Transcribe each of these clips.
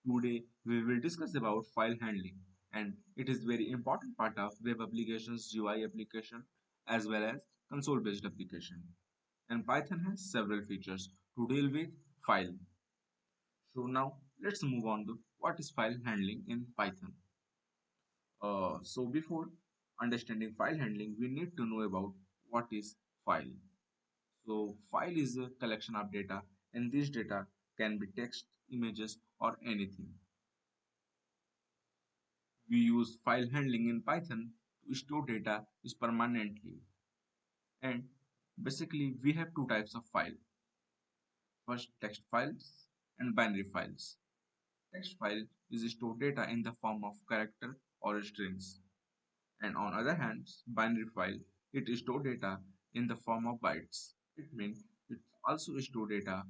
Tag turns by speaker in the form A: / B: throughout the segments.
A: Today we will discuss about file handling, and it is very important part of web applications, UI application as well as console based application. And Python has several features to deal with file. So now let's move on to what is file handling in Python. So before understanding file handling, we need to know about what is file. So file is a collection of data, and this data can be text, images, or anything. We use file handling in Python to store data is permanently. And basically we have two types of file. First, text files and binary files. Text file is stored data in the form of character or strings. And on other hand, binary file, it store data in the form of bytes. It means it also store data,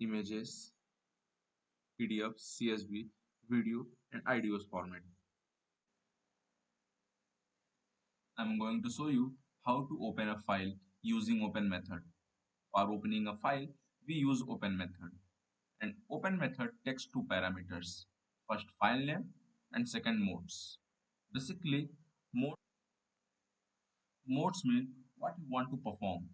A: images, PDF, CSV, video, and IDOs format. I'm going to show you how to open a file using open method. For opening a file, we use open method. And open method takes two parameters. First file name and second modes. Basically, modes mean what you want to perform.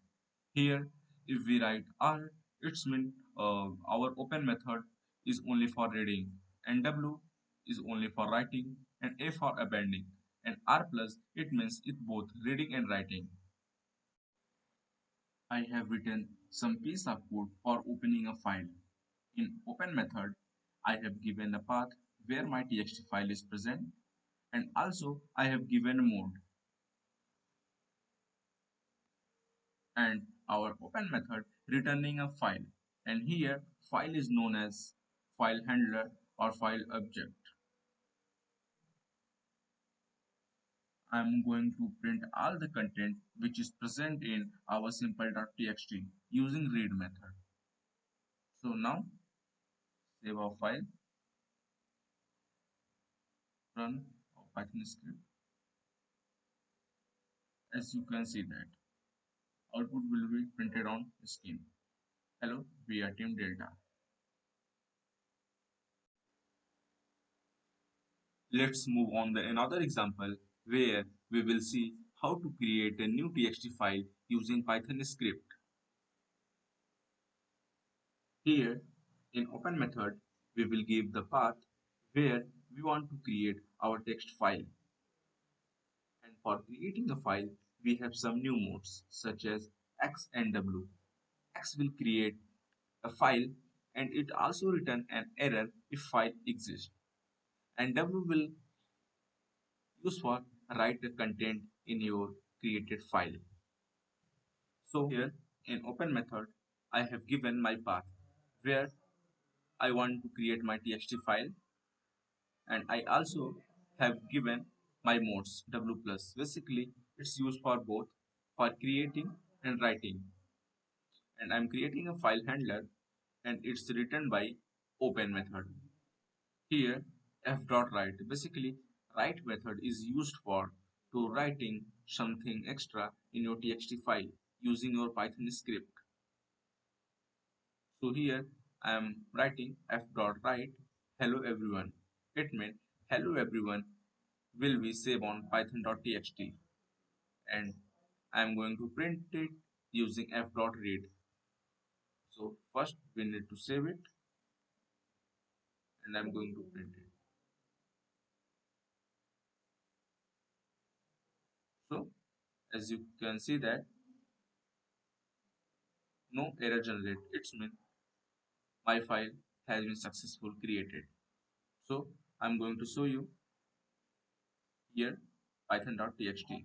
A: Here, if we write R, it's mean our open method is only for reading, and W is only for writing, and A for appending, and R plus it means it both reading and writing. I have written some piece of code for opening a file. In open method, I have given a path where my txt file is present, and also I have given a mode, and our open method returning a file, and here file is known as file handler or file object. I am going to print all the content which is present in our simple.txt using read method. So now save our file, run our Python script. As you can see that output will be printed on screen. Hello, we are Team Delta. Let's move on to another example where we will see how to create a new txt file using Python script. Here in open method, we will give the path where we want to create our text file. And for creating a file, we have some new modes such as X and W. X will create a file and it also return an error if file exists. And W will use for write the content in your created file. So here in open method, I have given my path where I want to create my txt file, and I also have given my modes W plus. Basically, it's used for both for creating and writing. And I'm creating a file handler and it's written by open method. Here f.write. Basically, write method is used for to writing something extra in your txt file using your Python script. So here I am writing f.write hello everyone. It means hello everyone will be saved on python.txt, and I am going to print it using f.read. So first we need to save it and I'm going to print it. So as you can see that no error generated. It's mean my file has been successfully created. So I'm going to show you here python.txt.